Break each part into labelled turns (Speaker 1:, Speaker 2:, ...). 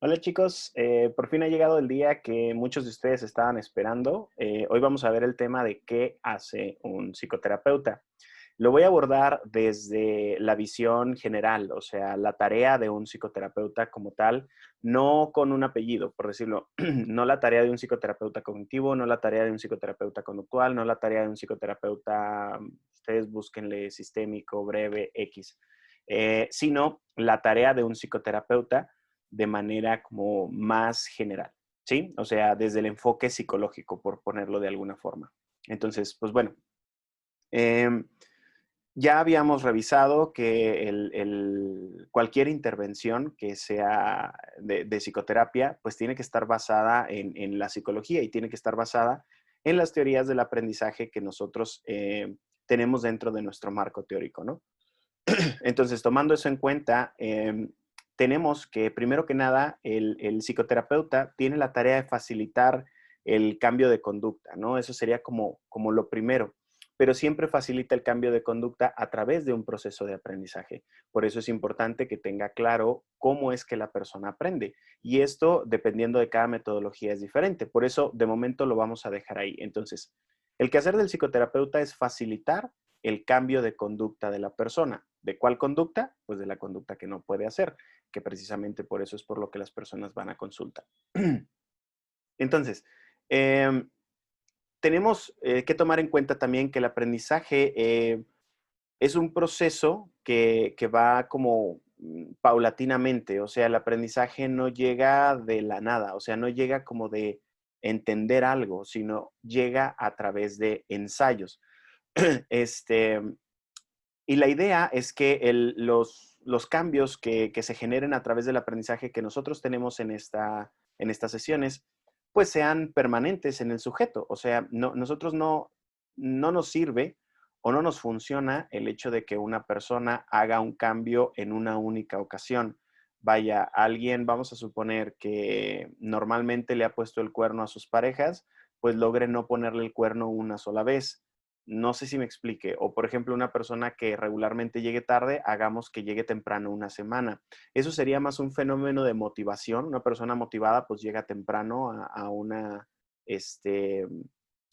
Speaker 1: Hola chicos, por fin ha llegado el día que muchos de ustedes estaban esperando. Hoy vamos a ver el tema de qué hace un psicoterapeuta. Lo voy a abordar desde la visión general, o sea, la tarea de un psicoterapeuta como tal, no con un apellido, por decirlo, no la tarea de un psicoterapeuta cognitivo, no la tarea de un psicoterapeuta conductual, no la tarea de un psicoterapeuta, ustedes búsquenle sistémico, breve, X, sino la tarea de un psicoterapeuta de manera como más general, ¿sí? O sea, desde el enfoque psicológico, por ponerlo de alguna forma. Entonces, pues bueno, eh, ya habíamos revisado que cualquier intervención que sea de psicoterapia, pues tiene que estar basada en la psicología y tiene que estar basada en las teorías del aprendizaje que nosotros tenemos dentro de nuestro marco teórico, ¿no? Entonces, tomando eso en cuenta, tenemos que, primero que nada, el psicoterapeuta tiene la tarea de facilitar el cambio de conducta, ¿no? Eso sería como lo primero, pero siempre facilita el cambio de conducta a través de un proceso de aprendizaje. Por eso es importante que tenga claro cómo es que la persona aprende. Y esto, dependiendo de cada metodología, es diferente. Por eso, de momento, lo vamos a dejar ahí. Entonces, el quehacer del psicoterapeuta es facilitar el cambio de conducta de la persona. ¿De cuál conducta? Pues de la conducta que no puede hacer, que precisamente por eso es por lo que las personas van a consulta. Entonces, eh, tenemos que tomar en cuenta también que el aprendizaje es un proceso que va como paulatinamente, o sea, el aprendizaje no llega de la nada, o sea, no llega como de entender algo, sino llega a través de ensayos. Este, y la idea es que los cambios que se generen a través del aprendizaje que nosotros tenemos en estas sesiones, pues sean permanentes en el sujeto. O sea, nosotros no nos sirve o no nos funciona el hecho de que una persona haga un cambio en una única ocasión. Vaya, alguien, vamos a suponer que normalmente le ha puesto el cuerno a sus parejas, pues logre no ponerle el cuerno una sola vez. No sé si me explique. O, por ejemplo, una persona que regularmente llegue tarde, hagamos que llegue temprano una semana. Eso sería más un fenómeno de motivación. Una persona motivada, pues llega temprano este,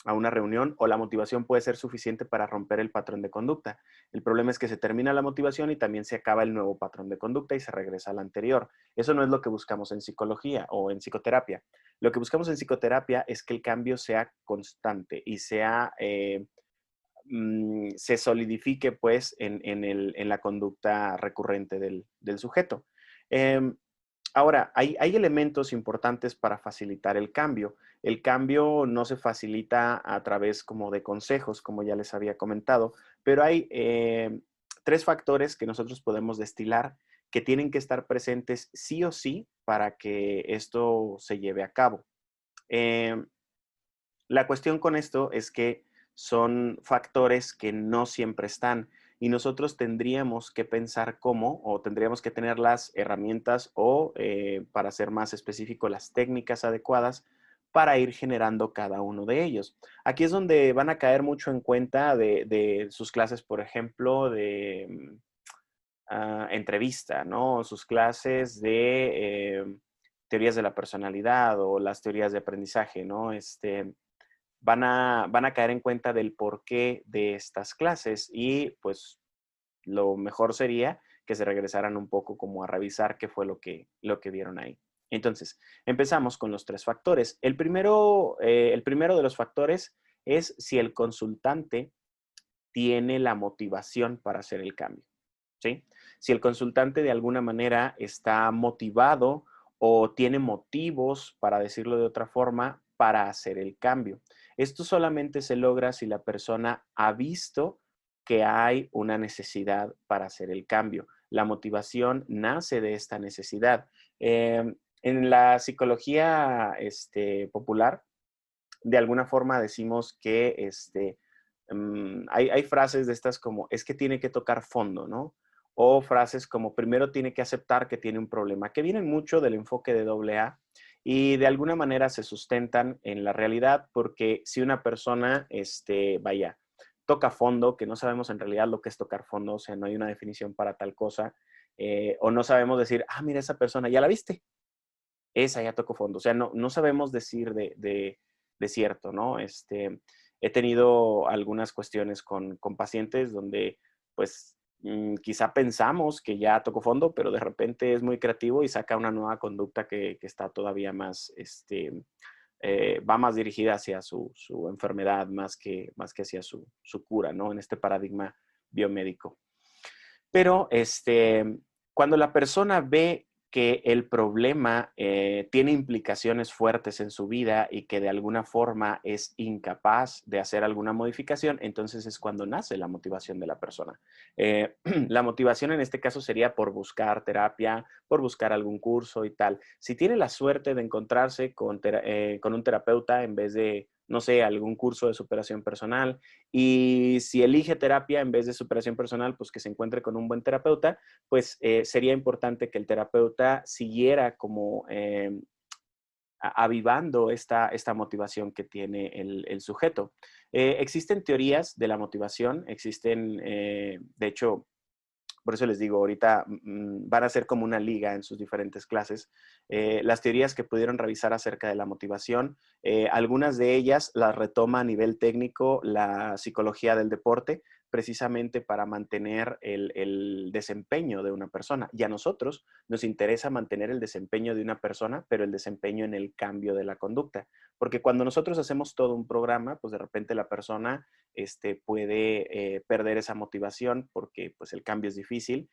Speaker 1: a una reunión, o la motivación puede ser suficiente para romper el patrón de conducta. El problema es que se termina la motivación y también se acaba el nuevo patrón de conducta y se regresa al anterior. Eso no es lo que buscamos en psicología o en psicoterapia. Lo que buscamos en psicoterapia es que el cambio sea constante y sea se solidifique pues en la conducta recurrente del sujeto. Eh, Ahora, hay elementos importantes para facilitar el cambio. El cambio no se facilita a través como de consejos, como ya les había comentado, pero hay tres factores que nosotros podemos destilar que tienen que estar presentes sí o sí para que esto se lleve a cabo. Eh, la cuestión con esto es que son factores que no siempre están y nosotros tendríamos que pensar cómo o tendríamos que tener las herramientas o, para ser más específico, las técnicas adecuadas para ir generando cada uno de ellos. Aquí es donde van a caer mucho en cuenta de sus clases, por ejemplo, de entrevista, ¿no? Sus clases de teorías de la personalidad o las teorías de aprendizaje, ¿no? Van a caer en cuenta del porqué de estas clases y pues lo mejor sería que se regresaran un poco como a revisar qué fue lo que vieron ahí. Entonces, empezamos con los tres factores. El primero de los factores es si el consultante tiene la motivación para hacer el cambio, ¿sí? Si el consultante de alguna manera está motivado o tiene motivos, para decirlo de otra forma, para hacer el cambio. Esto solamente se logra si la persona ha visto que hay una necesidad para hacer el cambio. La motivación nace de esta necesidad. En la psicología popular, de alguna forma decimos que hay frases de estas como, es que tiene que tocar fondo, ¿no? O frases como, primero tiene que aceptar que tiene un problema, que vienen mucho del enfoque de doble A y de alguna manera se sustentan en la realidad porque si una persona, vaya, toca fondo, que no sabemos en realidad lo que es tocar fondo, o sea, no hay una definición para tal cosa, o no sabemos decir, ah, mira, esa persona, ¿ya la viste? esa ya tocó fondo. O sea, no sabemos decir de cierto, ¿no? He tenido algunas cuestiones con pacientes donde, pues, quizá pensamos que ya tocó fondo, pero de repente es muy creativo y saca una nueva conducta que está todavía más, va más dirigida hacia su enfermedad más que hacia su cura, ¿no? En este paradigma biomédico. Pero cuando la persona ve que el problema tiene implicaciones fuertes en su vida y que de alguna forma es incapaz de hacer alguna modificación, entonces es cuando nace la motivación de la persona. La motivación en este caso sería por buscar terapia, por buscar algún curso y tal. Si tiene la suerte de encontrarse con un terapeuta en vez de, no sé, algún curso de superación personal, y si elige terapia en vez de superación personal, pues que se encuentre con un buen terapeuta, pues sería importante que el terapeuta siguiera como avivando esta motivación que tiene el sujeto. Existen teorías de la motivación, existen, de hecho, por eso les digo, ahorita van a ser como una liga en sus diferentes clases. Las teorías que pudieron revisar acerca de la motivación, algunas de ellas las retoma a nivel técnico la psicología del deporte, precisamente para mantener el desempeño de una persona. Y a nosotros nos interesa mantener el desempeño de una persona, pero el desempeño en el cambio de la conducta. Porque cuando nosotros hacemos todo un programa, pues de repente la persona puede perder esa motivación porque pues el cambio es difícil.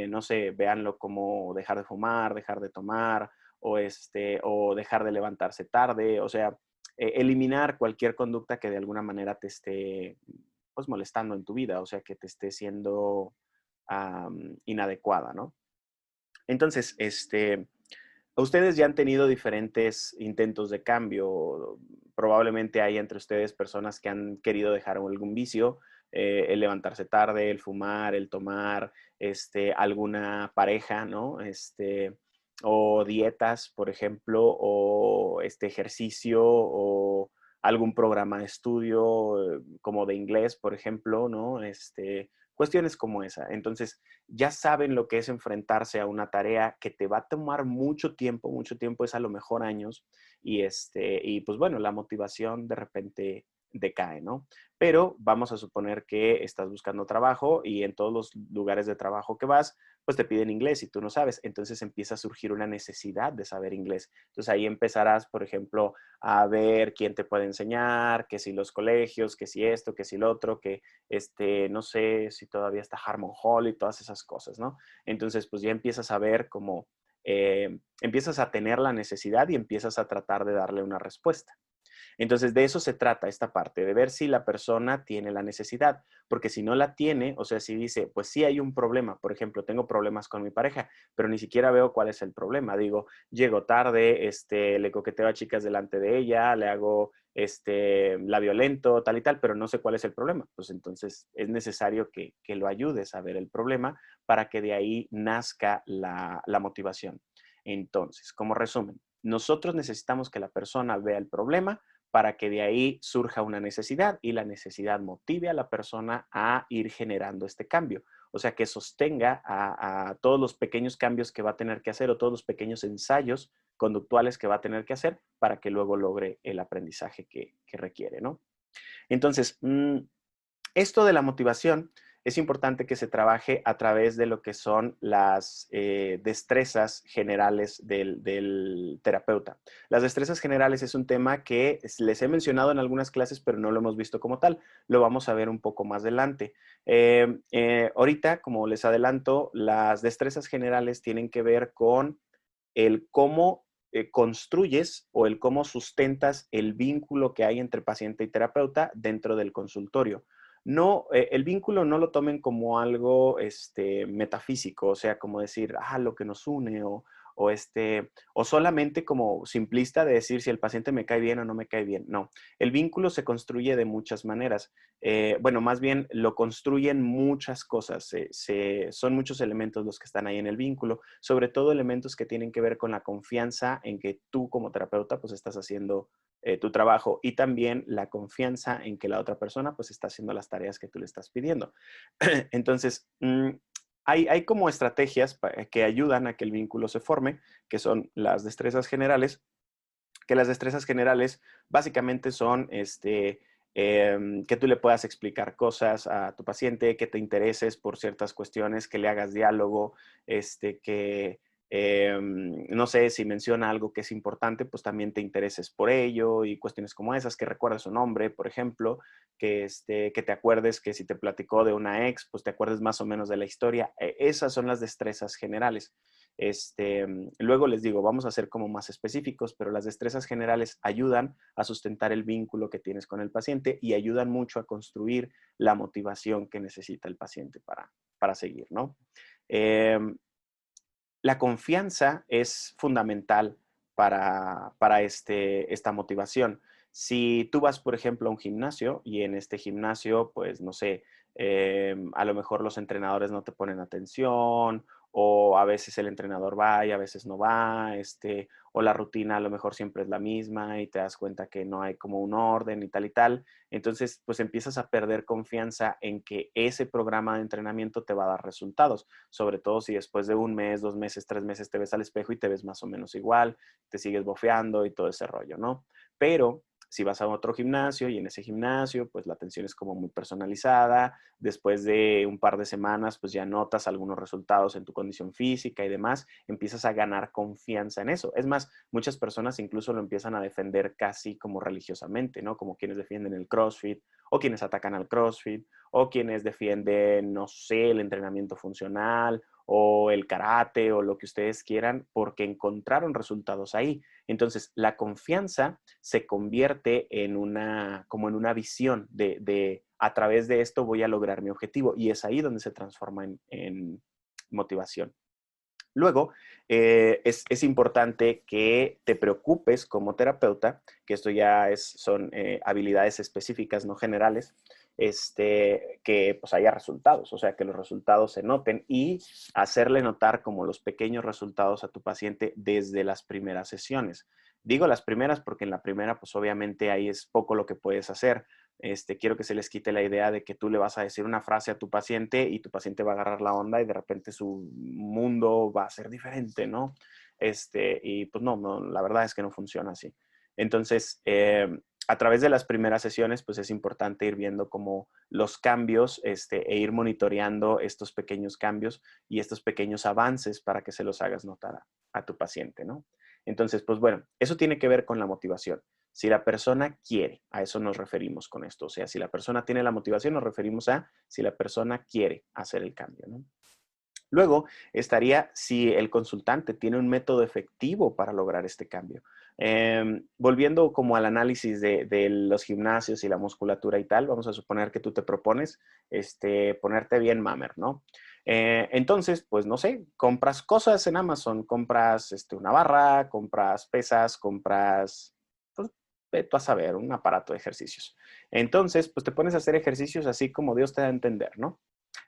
Speaker 1: No sé, véanlo como dejar de fumar, dejar de tomar o dejar de levantarse tarde. O sea, eliminar cualquier conducta que de alguna manera te esté pues molestando en tu vida, o sea, que te esté siendo inadecuada, ¿no? Entonces, ustedes ya han tenido diferentes intentos de cambio. Probablemente hay entre ustedes personas que han querido dejar algún vicio, el levantarse tarde, el fumar, el tomar, alguna pareja, ¿no? O dietas, por ejemplo, o este ejercicio, o algún programa de estudio, como de inglés, por ejemplo, ¿no? Cuestiones como esa. Entonces, ya saben lo que es enfrentarse a una tarea que te va a tomar mucho tiempo es a lo mejor años, y pues bueno, la motivación de repente decae, ¿no? Pero vamos a suponer que estás buscando trabajo y en todos los lugares de trabajo que vas, pues te piden inglés y tú no sabes, entonces empieza a surgir una necesidad de saber inglés. Entonces ahí empezarás, por ejemplo, a ver quién te puede enseñar, que si los colegios, que si esto, que si lo otro, que no sé si todavía está Harmon Hall y todas esas cosas, ¿no? Entonces, pues ya empiezas a ver cómo, empiezas a tener la necesidad y empiezas a tratar de darle una respuesta. Entonces, de eso se trata esta parte, de ver si la persona tiene la necesidad, porque si no la tiene, o sea, si dice, pues sí hay un problema, por ejemplo, tengo problemas con mi pareja, pero ni siquiera veo cuál es el problema. Digo, llego tarde, le coqueteo a chicas delante de ella, le hago, la violento, tal y tal, pero no sé cuál es el problema. Pues entonces es necesario que lo ayudes a ver el problema para que de ahí nazca la motivación. Entonces, como resumen, nosotros necesitamos que la persona vea el problema para que de ahí surja una necesidad y la necesidad motive a la persona a ir generando este cambio. O sea, que sostenga a todos los pequeños cambios que va a tener que hacer o todos los pequeños ensayos conductuales que va a tener que hacer para que luego logre el aprendizaje que requiere, ¿no? Entonces, esto de la motivación es importante que se trabaje a través de lo que son las destrezas generales del terapeuta. Las destrezas generales es un tema que les he mencionado en algunas clases, pero no lo hemos visto como tal. Lo vamos a ver un poco más adelante. Ahorita, como les adelanto, las destrezas generales tienen que ver con el cómo construyes o el cómo sustentas el vínculo que hay entre paciente y terapeuta dentro del consultorio. No, el vínculo no lo tomen como algo metafísico, o sea, como decir, lo que nos une, o solamente como simplista de decir si el paciente me cae bien o no me cae bien. No, el vínculo se construye de muchas maneras. Bueno, más bien lo construyen muchas cosas, son muchos elementos los que están ahí en el vínculo, sobre todo elementos que tienen que ver con la confianza en que tú como terapeuta pues estás haciendo tu trabajo y también la confianza en que la otra persona pues está haciendo las tareas que tú le estás pidiendo. Entonces, hay como estrategias que ayudan a que el vínculo se forme, que son las destrezas generales, que las destrezas generales básicamente son que tú le puedas explicar cosas a tu paciente, que te intereses por ciertas cuestiones, que le hagas diálogo, que no sé, si menciona algo que es importante, pues también te intereses por ello y cuestiones como esas, que recuerdes su nombre, por ejemplo, que te acuerdes que si te platicó de una ex, pues te acuerdes más o menos de la historia. Esas son las destrezas generales. Luego les digo, vamos a ser como más específicos, pero las destrezas generales ayudan a sustentar el vínculo que tienes con el paciente y ayudan mucho a construir la motivación que necesita el paciente para seguir, ¿no? La confianza es fundamental para esta motivación. Si tú vas, por ejemplo, a un gimnasio y en este gimnasio, pues, no sé, a lo mejor los entrenadores no te ponen atención o a veces el entrenador va y a veces no va, o la rutina a lo mejor siempre es la misma y te das cuenta que no hay como un orden y tal y tal. Entonces, pues empiezas a perder confianza en que ese programa de entrenamiento te va a dar resultados, sobre todo si después de un mes, 2 meses, 3 meses te ves al espejo y te ves más o menos igual, te sigues bofeando y todo ese rollo, ¿no? Pero si vas a otro gimnasio y en ese gimnasio, pues la atención es como muy personalizada. Después de un par de semanas, pues ya notas algunos resultados en tu condición física y demás. Empiezas a ganar confianza en eso. Es más, muchas personas incluso lo empiezan a defender casi como religiosamente, ¿no? Como quienes defienden el CrossFit o quienes atacan al CrossFit o quienes defienden, no sé, el entrenamiento funcional o el karate o lo que ustedes quieran porque encontraron resultados ahí. Entonces, la confianza se convierte como en una visión de a través de esto voy a lograr mi objetivo y es ahí donde se transforma en motivación. Luego, es importante que te preocupes como terapeuta, que esto ya son habilidades específicas, no generales, que pues haya resultados, o sea, que los resultados se noten y hacerle notar como los pequeños resultados a tu paciente desde las primeras sesiones. Digo las primeras porque en la primera, pues obviamente ahí es poco lo que puedes hacer. Quiero que se les quite la idea de que tú le vas a decir una frase a tu paciente y tu paciente va a agarrar la onda y de repente su mundo va a ser diferente, ¿no? Y pues no, la verdad es que no funciona así. Entonces, a través de las primeras sesiones, pues es importante ir viendo como los cambios e ir monitoreando estos pequeños cambios y estos pequeños avances para que se los hagas notar a tu paciente, ¿no? Entonces, pues bueno, eso tiene que ver con la motivación. Si la persona quiere, a eso nos referimos con esto. O sea, si la persona tiene la motivación, nos referimos a si la persona quiere hacer el cambio, ¿no? Luego estaría si el consultante tiene un método efectivo para lograr este cambio. Volviendo como al análisis de los gimnasios y la musculatura y tal, vamos a suponer que tú te propones ponerte bien mamer, ¿no? Entonces, pues no sé, compras cosas en Amazon, compras una barra, compras pesas, compras, pues, ve tú a saber, un aparato de ejercicios. Entonces, pues te pones a hacer ejercicios así como Dios te da a entender, ¿no?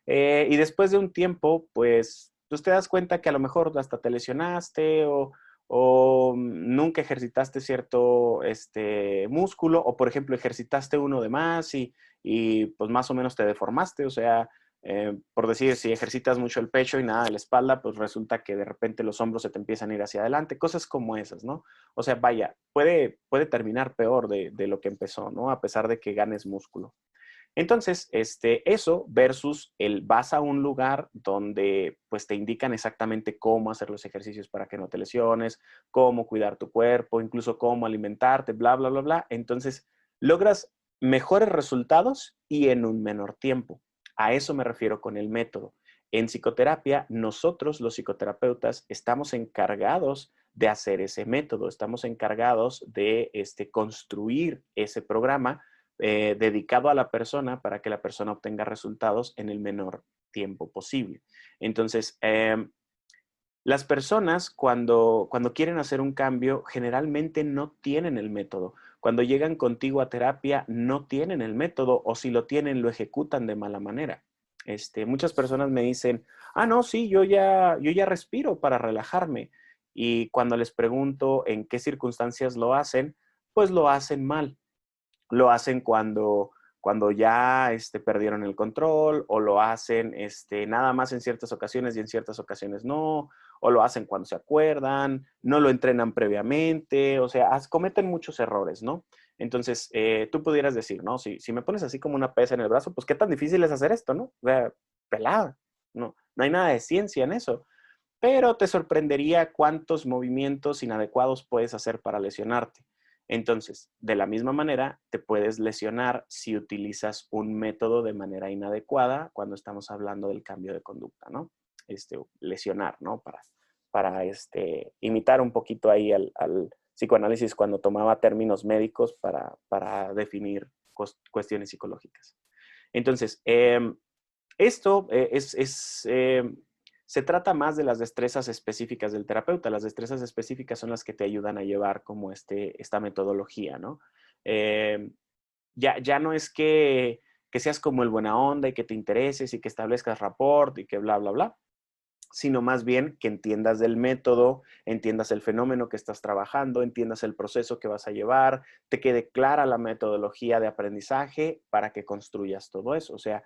Speaker 1: Y después de un tiempo, pues, te das cuenta que a lo mejor hasta te lesionaste o nunca ejercitaste cierto músculo o, por ejemplo, ejercitaste uno de más y pues más o menos te deformaste. O sea, por decir, si ejercitas mucho el pecho y nada de la espalda, pues resulta que de repente los hombros se te empiezan a ir hacia adelante. Cosas como esas, ¿no? O sea, vaya, puede terminar peor de lo que empezó, ¿no? A pesar de que ganes músculo. Entonces, eso versus vas a un lugar donde pues te indican exactamente cómo hacer los ejercicios para que no te lesiones, cómo cuidar tu cuerpo, incluso cómo alimentarte, bla, bla, bla, bla. Entonces, logras mejores resultados y en un menor tiempo. A eso me refiero con el método. En psicoterapia, nosotros los psicoterapeutas estamos encargados de hacer ese método, estamos encargados de construir ese programa dedicado a la persona para que la persona obtenga resultados en el menor tiempo posible. Entonces, las personas cuando quieren hacer un cambio generalmente no tienen el método. Cuando llegan contigo a terapia no tienen el método o si lo tienen lo ejecutan de mala manera. Muchas personas me dicen, no, sí, yo ya respiro para relajarme. Y cuando les pregunto en qué circunstancias lo hacen, pues lo hacen mal. Lo hacen cuando ya perdieron el control, o lo hacen nada más en ciertas ocasiones y en ciertas ocasiones no, o lo hacen cuando se acuerdan, no lo entrenan previamente, o sea, cometen muchos errores, ¿no? Entonces, tú pudieras decir, ¿no? Si me pones así como una pesa en el brazo, pues qué tan difícil es hacer esto, ¿no? O sea, pelada, no hay nada de ciencia en eso. Pero te sorprendería cuántos movimientos inadecuados puedes hacer para lesionarte. Entonces, de la misma manera, te puedes lesionar si utilizas un método de manera inadecuada cuando estamos hablando del cambio de conducta, ¿no? Lesionar, ¿no? Imitar un poquito ahí al psicoanálisis cuando tomaba términos médicos para definir cuestiones psicológicas. Entonces, esto se trata más de las destrezas específicas del terapeuta. Las destrezas específicas son las que te ayudan a llevar como esta metodología, ¿no? Ya no es que seas como el buena onda y que te intereses y que establezcas rapport y que bla, bla, bla, sino más bien que entiendas del método, entiendas el fenómeno que estás trabajando, entiendas el proceso que vas a llevar, te quede clara la metodología de aprendizaje para que construyas todo eso. O sea,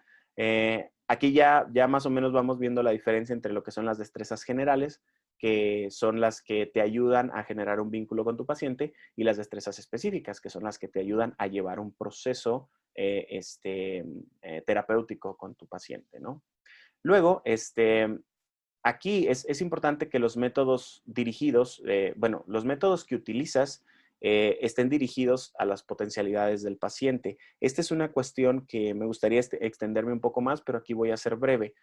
Speaker 1: aquí ya más o menos vamos viendo la diferencia entre lo que son las destrezas generales, que son las que te ayudan a generar un vínculo con tu paciente, y las destrezas específicas, que son las que te ayudan a llevar un proceso terapéutico con tu paciente, ¿no? Luego, aquí es importante que los métodos dirigidos, los métodos que utilizas estén dirigidos a las potencialidades del paciente. Esta es una cuestión que me gustaría extenderme un poco más, pero aquí voy a ser breve.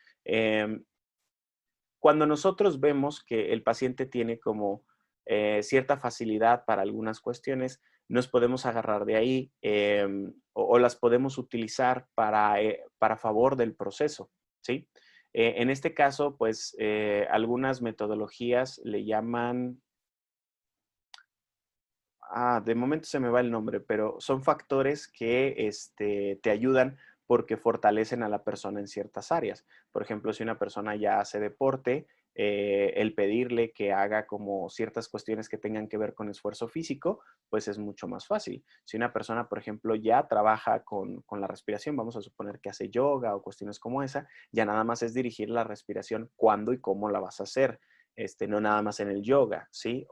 Speaker 1: Cuando nosotros vemos que el paciente tiene como cierta facilidad para algunas cuestiones, nos podemos agarrar de ahí o las podemos utilizar para favor del proceso, ¿sí? En este caso, pues, algunas metodologías le llaman, de momento se me va el nombre, pero son factores que te ayudan porque fortalecen a la persona en ciertas áreas. Por ejemplo, si una persona ya hace deporte, el pedirle que haga como ciertas cuestiones que tengan que ver con esfuerzo físico, pues es mucho más fácil. Si una persona, por ejemplo, ya trabaja con la respiración, vamos a suponer que hace yoga o cuestiones como esa, ya nada más es dirigir la respiración cuándo y cómo la vas a hacer. No nada más en el yoga, ¿sí?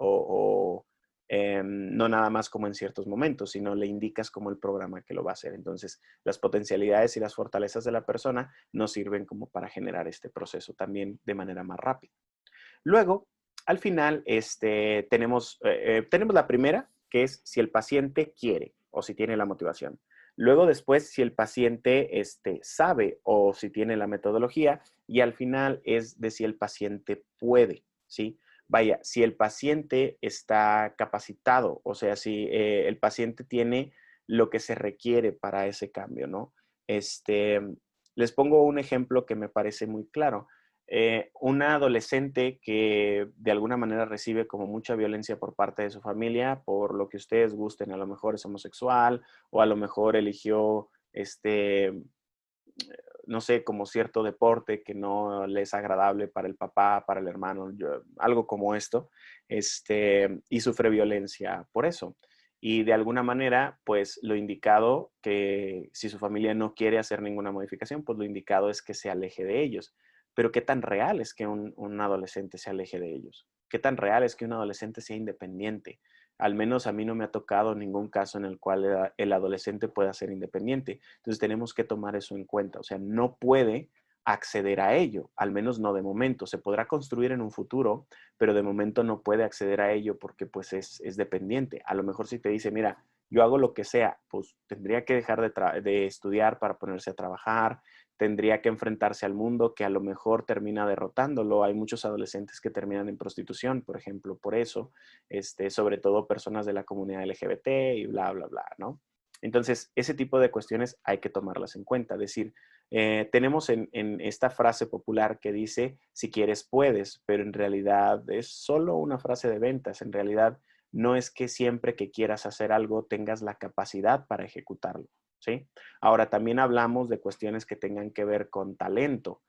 Speaker 1: No nada más como en ciertos momentos, sino le indicas como el programa que lo va a hacer. Entonces, las potencialidades y las fortalezas de la persona nos sirven como para generar este proceso también de manera más rápida. Luego, al final, tenemos la primera, que es si el paciente quiere o si tiene la motivación. Luego, después, si el paciente sabe o si tiene la metodología. Y al final es de si el paciente puede, ¿sí? Vaya, si el paciente está capacitado, o sea, si el paciente tiene lo que se requiere para ese cambio, ¿no? Les pongo un ejemplo que me parece muy claro. Una adolescente que de alguna manera recibe como mucha violencia por parte de su familia, por lo que ustedes gusten, a lo mejor es homosexual o a lo mejor eligió no sé, como cierto deporte que no le es agradable para el papá, para el hermano, algo como esto, y sufre violencia por eso. Y de alguna manera, pues lo indicado que si su familia no quiere hacer ninguna modificación, pues lo indicado es que se aleje de ellos. Pero ¿qué tan real es que un adolescente se aleje de ellos? ¿Qué tan real es que un adolescente sea independiente? Al menos a mí no me ha tocado ningún caso en el cual el adolescente pueda ser independiente. Entonces tenemos que tomar eso en cuenta. O sea, no puede acceder a ello, al menos no de momento. Se podrá construir en un futuro, pero de momento no puede acceder a ello porque pues es dependiente. A lo mejor si te dice, mira, yo hago lo que sea, pues tendría que dejar de estudiar para ponerse a trabajar, tendría que enfrentarse al mundo que a lo mejor termina derrotándolo. Hay muchos adolescentes que terminan en prostitución, por ejemplo, por eso, sobre todo personas de la comunidad LGBT y bla, bla, bla, ¿no? Entonces, ese tipo de cuestiones hay que tomarlas en cuenta. Es decir, tenemos en esta frase popular que dice, si quieres puedes, pero en realidad es solo una frase de ventas. En realidad no es que siempre que quieras hacer algo tengas la capacidad para ejecutarlo, ¿sí? Ahora, también hablamos de cuestiones que tengan que ver con talento,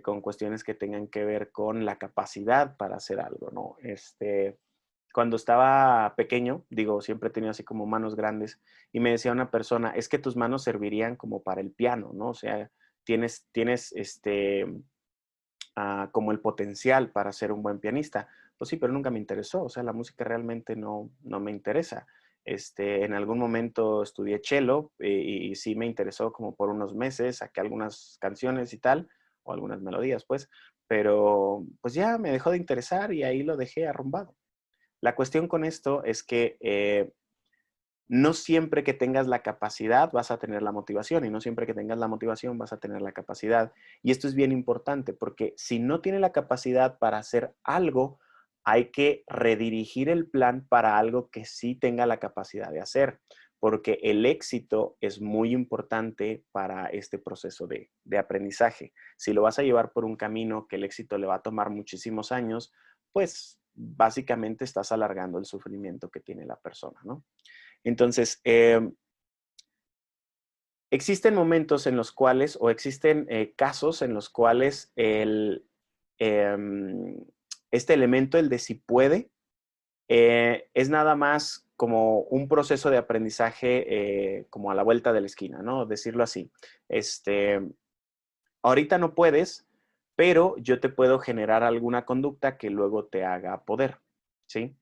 Speaker 1: con cuestiones que tengan que ver con la capacidad para hacer algo, ¿no? cuando estaba pequeño, digo, siempre he tenido así como manos grandes, y me decía una persona, es que tus manos servirían como para el piano, ¿no? O sea, tienes como el potencial para ser un buen pianista. Pues sí, pero nunca me interesó, o sea, la música realmente no me interesa. En algún momento estudié cello y sí me interesó como por unos meses, saqué algunas canciones y tal, o algunas melodías, pues, pero pues ya me dejó de interesar y ahí lo dejé arrumbado. La cuestión con esto es que no siempre que tengas la capacidad vas a tener la motivación y no siempre que tengas la motivación vas a tener la capacidad. Y esto es bien importante porque si no tiene la capacidad para hacer algo, hay que redirigir el plan para algo que sí tenga la capacidad de hacer, porque el éxito es muy importante para este proceso de aprendizaje. Si lo vas a llevar por un camino que el éxito le va a tomar muchísimos años, pues básicamente estás alargando el sufrimiento que tiene la persona, ¿no? Entonces, existen momentos en los cuales, o existen casos en los cuales em, este elemento, el de si puede, es nada más como un proceso de aprendizaje como a la vuelta de la esquina, ¿no? Decirlo así. Este, ahorita no puedes, pero yo te puedo generar alguna conducta que luego te haga poder, ¿sí?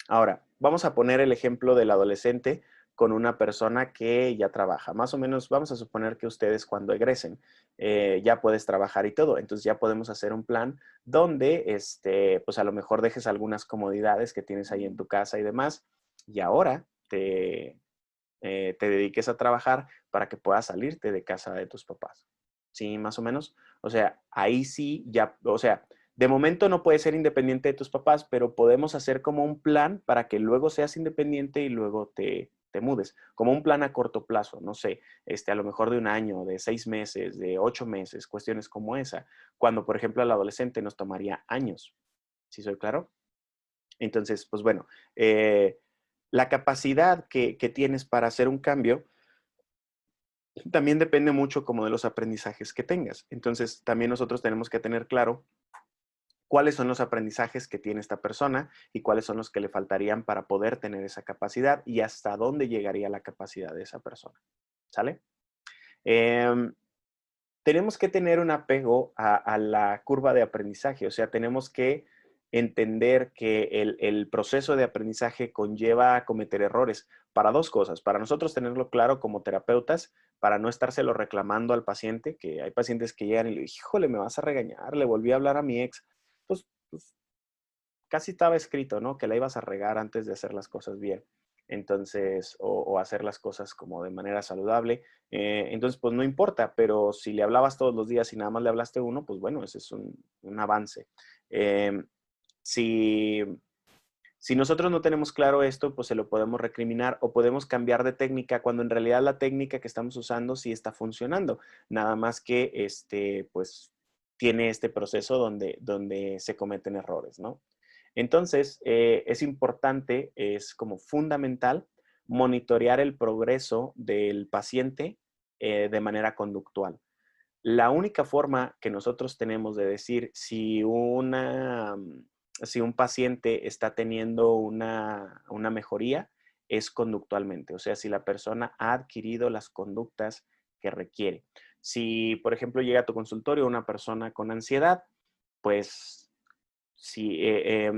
Speaker 1: Ahora, vamos a poner el ejemplo del adolescente con una persona que ya trabaja. Más o menos, vamos a suponer que ustedes cuando egresen ya puedes trabajar y todo. Entonces ya podemos hacer un plan donde, pues a lo mejor dejes algunas comodidades que tienes ahí en tu casa y demás. Y ahora te dediques a trabajar para que puedas salirte de casa de tus papás. ¿Sí? Más o menos. O sea, ahí sí ya, o sea, de momento no puedes ser independiente de tus papás, pero podemos hacer como un plan para que luego seas independiente y luego te mudes. Como un plan a corto plazo, no sé, a lo mejor de un año, de 6 meses, de 8 meses, cuestiones como esa. Cuando, por ejemplo, al adolescente nos tomaría años. ¿Sí soy claro? Entonces, pues bueno, la capacidad que tienes para hacer un cambio también depende mucho como de los aprendizajes que tengas. Entonces, también nosotros tenemos que tener claro cuáles son los aprendizajes que tiene esta persona y cuáles son los que le faltarían para poder tener esa capacidad y hasta dónde llegaría la capacidad de esa persona. ¿Sale? Em, tenemos que tener un apego a la curva de aprendizaje, o sea, tenemos que entender que el proceso de aprendizaje conlleva a cometer errores para dos cosas, para nosotros tenerlo claro como terapeutas, para no estárselo reclamando al paciente, que hay pacientes que llegan y le dicen, híjole, me vas a regañar, le volví a hablar a mi ex, pues casi estaba escrito, ¿no? Que la ibas a regar antes de hacer las cosas bien. Entonces, o hacer las cosas como de manera saludable. Entonces, pues no importa, pero si le hablabas todos los días y nada más le hablaste uno, pues bueno, ese es un avance. Eh, si, si nosotros no tenemos claro esto, pues se lo podemos recriminar o podemos cambiar de técnica cuando en realidad la técnica que estamos usando sí está funcionando. Nada más que pues tiene este proceso donde se cometen errores, ¿no? Entonces, es importante, es como fundamental monitorear el progreso del paciente de manera conductual. La única forma que nosotros tenemos de decir si un paciente está teniendo una mejoría es conductualmente, o sea, si la persona ha adquirido las conductas que requiere. Si, por ejemplo, llega a tu consultorio una persona con ansiedad, pues sí,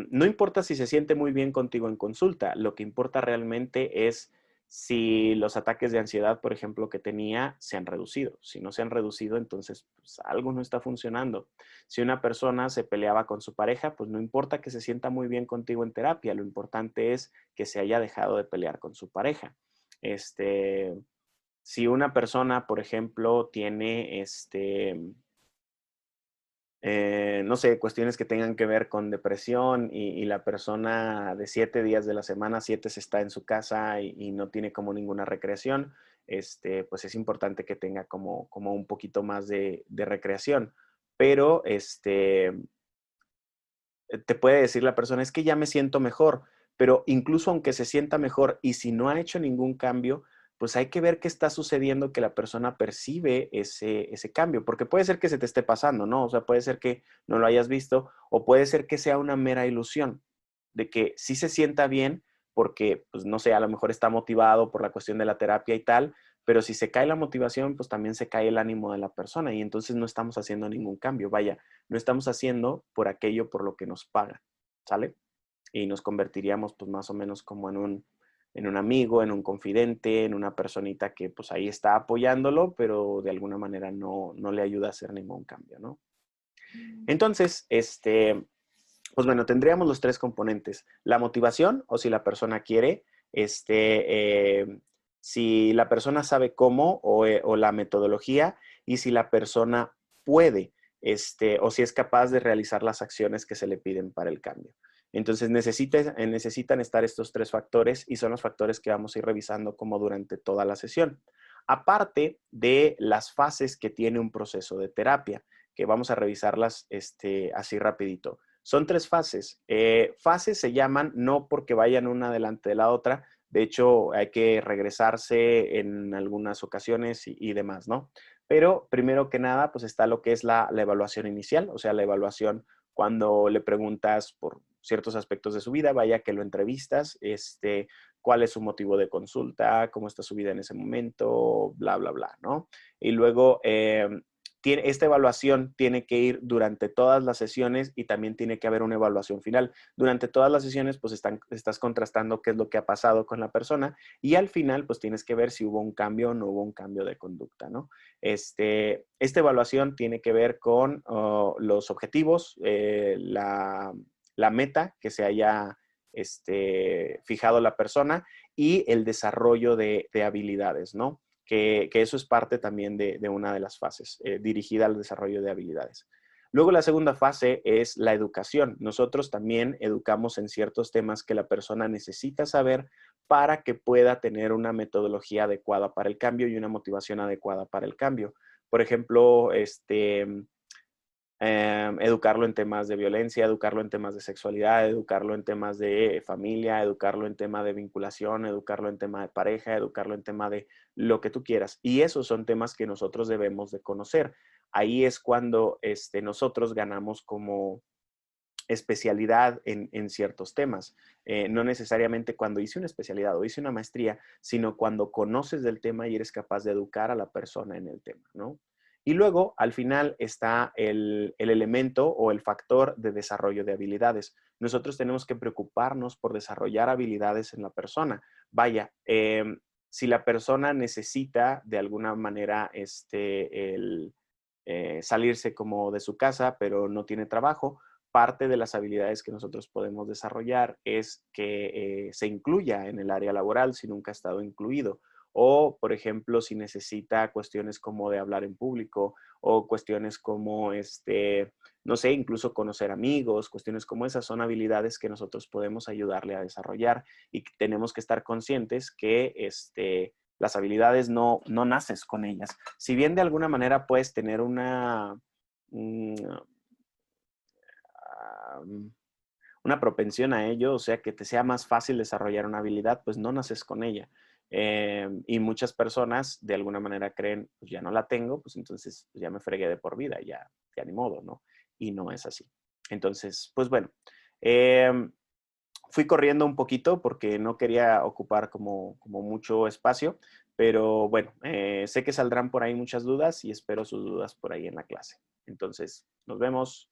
Speaker 1: no importa si se siente muy bien contigo en consulta, lo que importa realmente es si los ataques de ansiedad, por ejemplo, que tenía, se han reducido. Si no se han reducido, entonces pues, algo no está funcionando. Si una persona se peleaba con su pareja, pues no importa que se sienta muy bien contigo en terapia, lo importante es que se haya dejado de pelear con su pareja. Si una persona, por ejemplo, tiene no sé, cuestiones que tengan que ver con depresión y la persona de 7 días de la semana, 7 se está en su casa y no tiene como ninguna recreación, pues es importante que tenga como un poquito más de recreación. Pero te puede decir la persona, es que ya me siento mejor, pero incluso aunque se sienta mejor y si no ha hecho ningún cambio, pues hay que ver qué está sucediendo que la persona percibe ese cambio, porque puede ser que se te esté pasando, ¿no? O sea, puede ser que no lo hayas visto o puede ser que sea una mera ilusión. de que sí se sienta bien porque, pues no sé, a lo mejor está motivado por la cuestión de la terapia y tal, pero si se cae la motivación, pues también se cae el ánimo de la persona y entonces no estamos haciendo ningún cambio. Vaya, no estamos haciendo por aquello por lo que nos pagan, ¿sale? Y nos convertiríamos pues más o menos como en un amigo, en un confidente, en una personita que pues ahí está apoyándolo, pero de alguna manera no le ayuda a hacer ningún cambio, ¿no? Entonces, pues bueno, tendríamos los tres componentes. La motivación, o si la persona quiere, si la persona sabe cómo o la metodología, y si la persona puede, o si es capaz de realizar las acciones que se le piden para el cambio. Entonces necesitan estar estos tres factores y son los factores que vamos a ir revisando como durante toda la sesión. Aparte de las fases que tiene un proceso de terapia, que vamos a revisarlas así rapidito. Son tres fases. Fases se llaman no porque vayan una delante de la otra. De hecho, hay que regresarse en algunas ocasiones y demás, ¿no? Pero primero que nada, pues está lo que es la evaluación inicial, o sea, la evaluación cuando le preguntas por ciertos aspectos de su vida, vaya que lo entrevistas, cuál es su motivo de consulta, cómo está su vida en ese momento, bla, bla, bla, ¿no? Y luego, esta evaluación tiene que ir durante todas las sesiones y también tiene que haber una evaluación final. Durante todas las sesiones, pues estás contrastando qué es lo que ha pasado con la persona y al final, pues tienes que ver si hubo un cambio o no hubo un cambio de conducta, ¿no? Esta evaluación tiene que ver con los objetivos, la meta que se haya fijado la persona y el desarrollo de habilidades, ¿no? Que eso es parte también de una de las fases, dirigida al desarrollo de habilidades. Luego la segunda fase es la educación. Nosotros también educamos en ciertos temas que la persona necesita saber para que pueda tener una metodología adecuada para el cambio y una motivación adecuada para el cambio. Por ejemplo, educarlo en temas de violencia, educarlo en temas de sexualidad, educarlo en temas de familia, educarlo en tema de vinculación, educarlo en tema de pareja, educarlo en tema de lo que tú quieras. Y esos son temas que nosotros debemos de conocer. Ahí es cuando nosotros ganamos como especialidad en ciertos temas. No necesariamente cuando hice una especialidad o hice una maestría, sino cuando conoces del tema y eres capaz de educar a la persona en el tema, ¿no? Y luego, al final, está el elemento o el factor de desarrollo de habilidades. Nosotros tenemos que preocuparnos por desarrollar habilidades en la persona. Vaya, si la persona necesita de alguna manera salirse como de su casa, pero no tiene trabajo, parte de las habilidades que nosotros podemos desarrollar es que se incluya en el área laboral si nunca ha estado incluido. O, por ejemplo, si necesita cuestiones como de hablar en público o cuestiones como, no sé, incluso conocer amigos, cuestiones como esas son habilidades que nosotros podemos ayudarle a desarrollar y tenemos que estar conscientes que las habilidades no naces con ellas. Si bien de alguna manera puedes tener mm, una propensión a ello, o sea, que te sea más fácil desarrollar una habilidad, pues no naces con ella. Y muchas personas de alguna manera creen, pues ya no la tengo, pues entonces pues ya me fregué de por vida, ya ni modo, ¿no? Y no es así. Entonces, pues bueno, fui corriendo un poquito porque no quería ocupar como mucho espacio, pero bueno, sé que saldrán por ahí muchas dudas y espero sus dudas por ahí en la clase. Entonces, nos vemos.